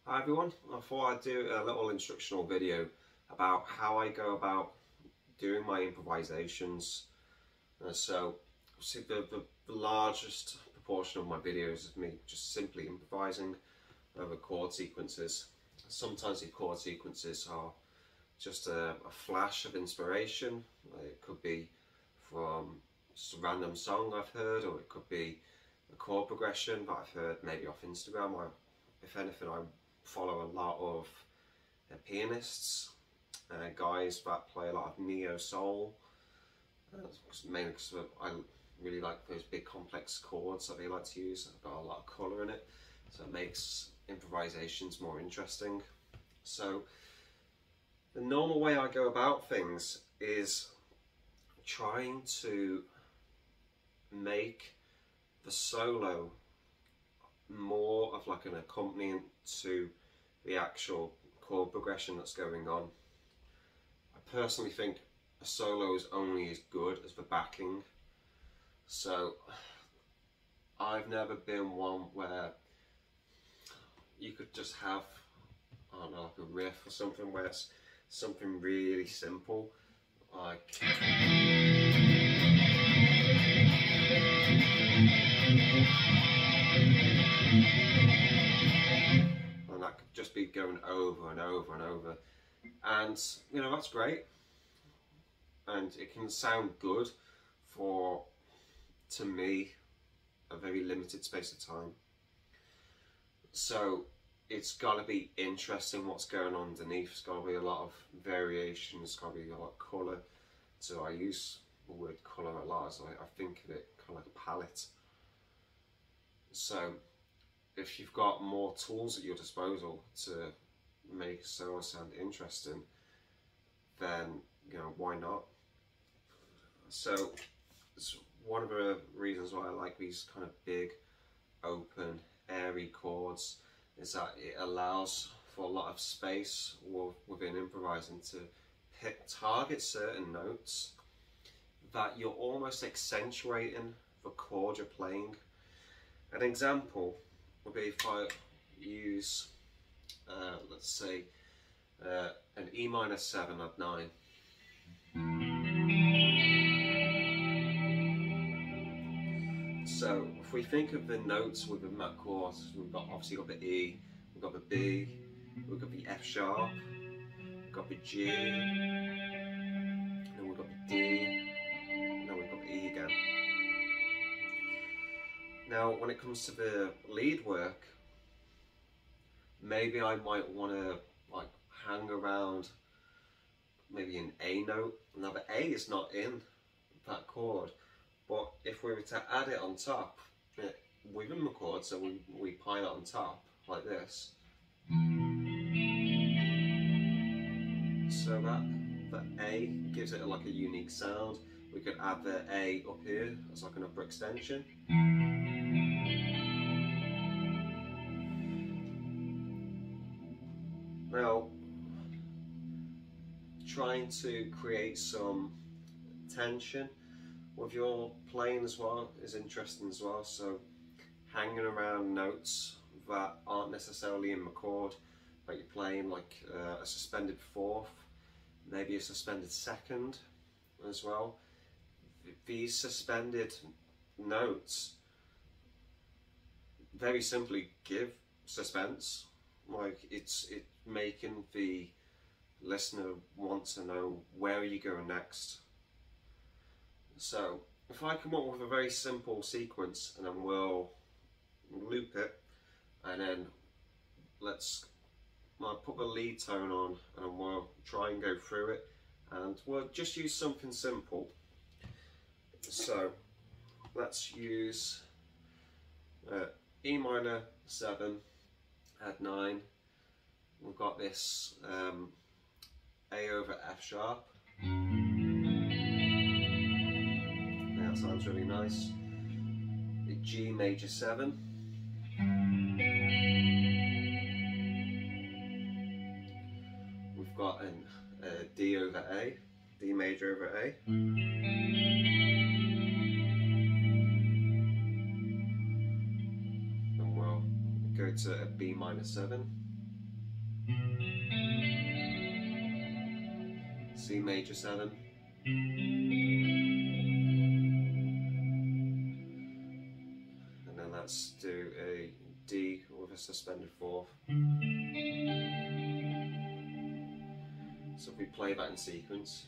Hi everyone, I thought I'd do a little instructional video about how I go about doing my improvisations. So, see, the largest proportion of my videos is me just simply improvising over chord sequences. Sometimes the chord sequences are just a flash of inspiration. It could be from just a random song I've heard, or it could be a chord progression that I've heard maybe off Instagram. Or if anything, I follow a lot of pianists, guys that play a lot of neo soul, mainly because I really like those big complex chords that they like to use. I've got a lot of colour in it, so it makes improvisations more interesting. So the normal way I go about things is trying to make the solo more of like an accompaniment to the actual chord progression that's going on. I personally think a solo is only as good as the backing, so I've never been one where you could just have, I don't know, like a riff or something where it's something really simple, like and that could just be going over and over and over, and you know, that's great and it can sound good for, to me, a very limited space of time. So it's got to be interesting what's going on underneath. It's got to be a lot of variation, it's got to be a lot of colour. So I use the word colour a lot, as I think of it kind of like a palette. So if you've got more tools at your disposal to make a solo sound interesting, then you know, why not? So it's one of the reasons why I like these kind of big, open, airy chords, is that it allows for a lot of space within improvising to target certain notes that you're almost accentuating the chord you're playing. An example would be if I use, let's say, an E minor 7 add 9. So if we think of the notes within that chord, we've got obviously got the E, we've got the B, we've got the F sharp, we've got the G, and then we've got the D, and then we've got the E again. Now when it comes to the lead work, maybe I might want to like hang around maybe an A note. Now the A is not in that chord, but if we were to add it on top within the chord, so we pile it on top like this, so that the A gives it like a unique sound. We could add the A up here as like an upper extension. Now, trying to create some tension with your playing as well is interesting as well. So hanging around notes that aren't necessarily in the chord that you're playing, like a suspended fourth, maybe a suspended second as well. These suspended notes very simply give suspense. Like it's making the listener want to know where are you going next. So if I come up with a very simple sequence and then we'll loop it, and then I'll put the lead tone on and we'll try and go through it, and we'll just use something simple. So let's use E minor 7 add 9. We've got this A over F sharp. That sounds really nice. The G major 7. We've got a D over A, D major over A. And we'll go to a B minor 7. C major 7, and then let's do a D with a suspended 4th. So if we play that in sequence.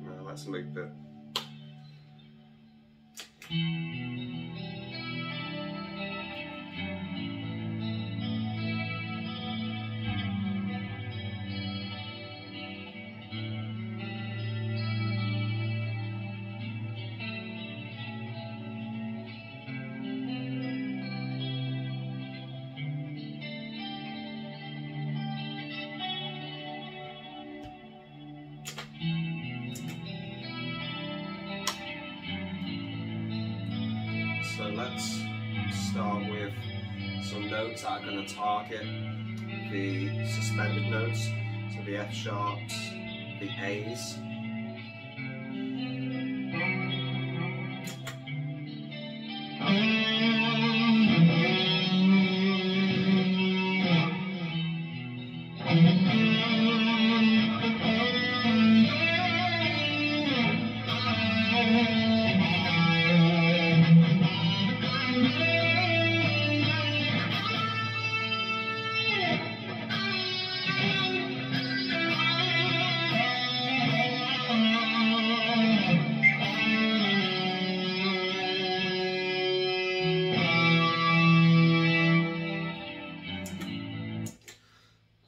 Now let's loop it. So let's start with some notes that are going to target the suspended notes, so the F sharps, the A's.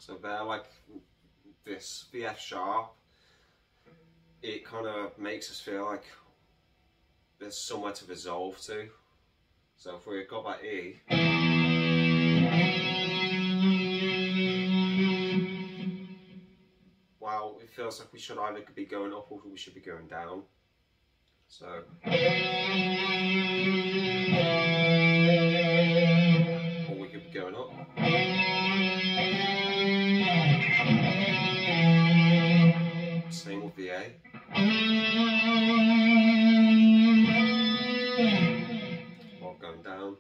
So there, like this, the F sharp, it kind of makes us feel like there's somewhere to resolve to. So if we got that E, well, it feels like we should either be going up or we should be going down. So or we could be going up. Same with the A. Or going down.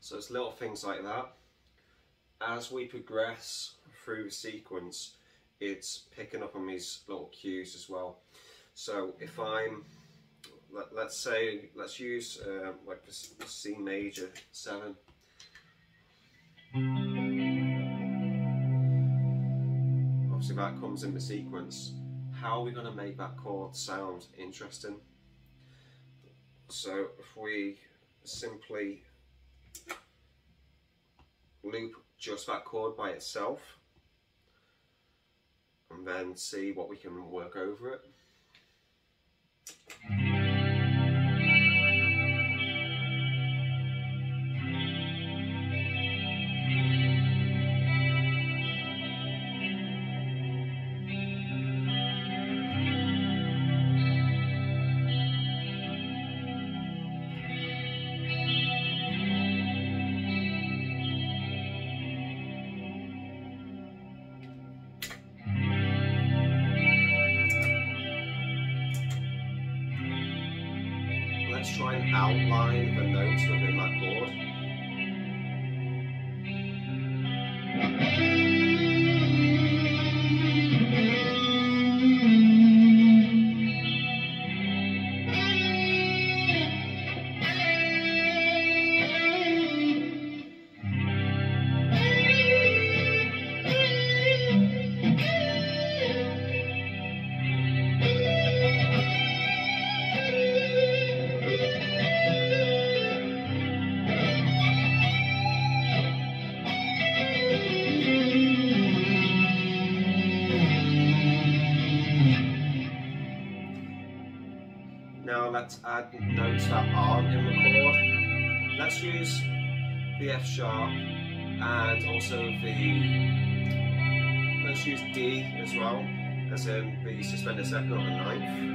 So it's little things like that. As we progress through the sequence, it's picking up on these little cues as well. So if I'm, let's use like the C major 7. Obviously that comes in the sequence. How are we going to make that chord sound interesting? So if we simply loop just that chord by itself and then see what we can work over it. Let's try and outline the notes within that chord. Now let's add notes that aren't in the chord. Let's use the F sharp and also let's use D as well, as in the suspended second on the ninth.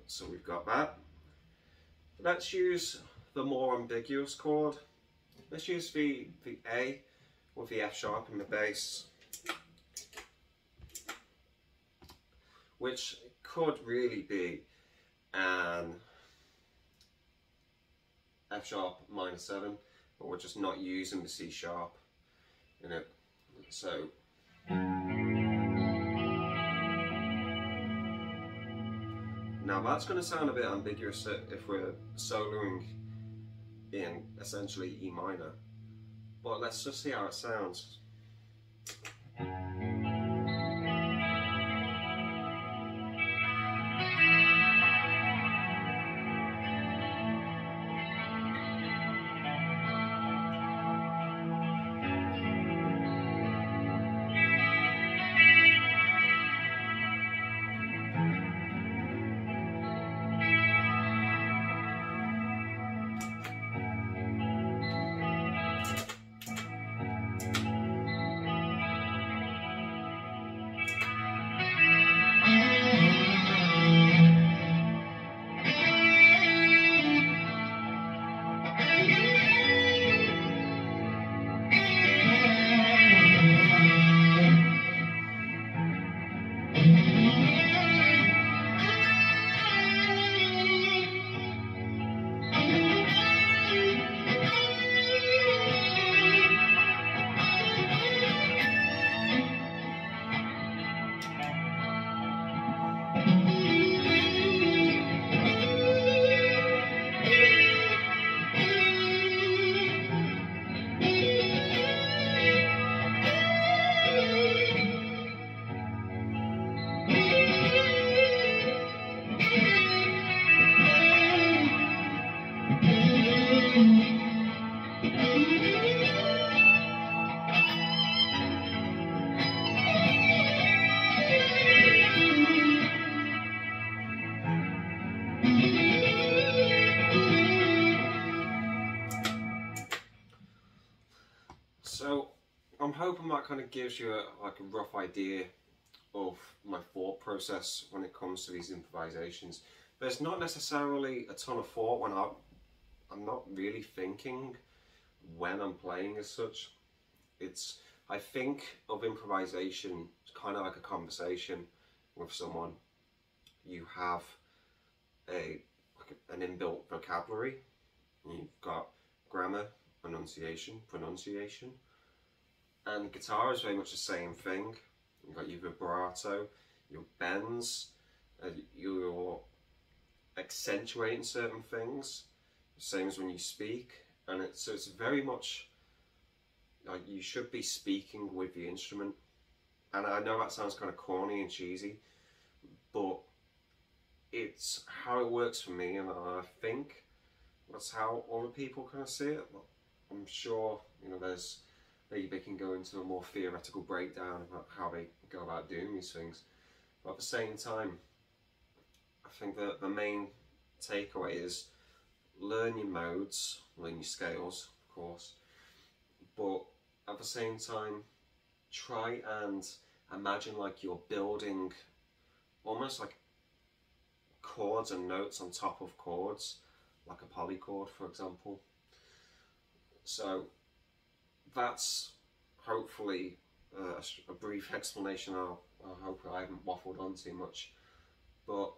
So we've got that. Let's use the more ambiguous chord. Let's use the A with the F sharp in the bass, which could really be an F sharp minor 7, but we're just not using the C sharp in it. So now that's going to sound a bit ambiguous if we're soloing in essentially E minor, but let's just see how it sounds. So I'm hoping that kind of gives you a rough idea of my thought process when it comes to these improvisations. There's not necessarily a ton of thought when I'm not really thinking when I'm playing as such. I think of improvisation kind of like a conversation with someone. You have an inbuilt vocabulary. You've got grammar, enunciation, pronunciation, and guitar is very much the same thing. You've got your vibrato, your bends, you're accentuating certain things, same as when you speak, and so it's very much like you should be speaking with the instrument. And I know that sounds kind of corny and cheesy, but it's how it works for me, and I think that's how other people kind of see it. I'm sure, you know, maybe they can go into a more theoretical breakdown about how they go about doing these things. But at the same time, I think that the main takeaway is learn your modes, learn your scales, of course, but at the same time, try and imagine like you're building almost like chords and notes on top of chords, like a polychord, for example. So that's hopefully a brief explanation. I hope I haven't waffled on too much, but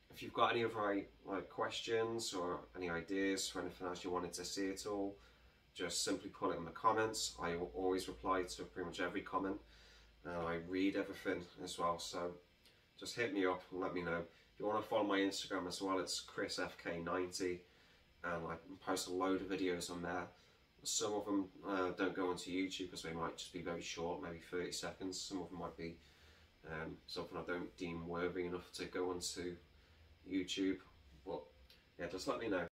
if you've got any other questions or any ideas for anything else you wanted to see at all, just simply put it in the comments. I will always reply to pretty much every comment, and I read everything as well. So just hit me up and let me know. If you want to follow my Instagram as well, it's chrisfk90, and I post a load of videos on there. Some of them don't go onto YouTube because they might just be very short, maybe 30 seconds. Some of them might be something I don't deem worthy enough to go onto YouTube. But yeah, just let me know.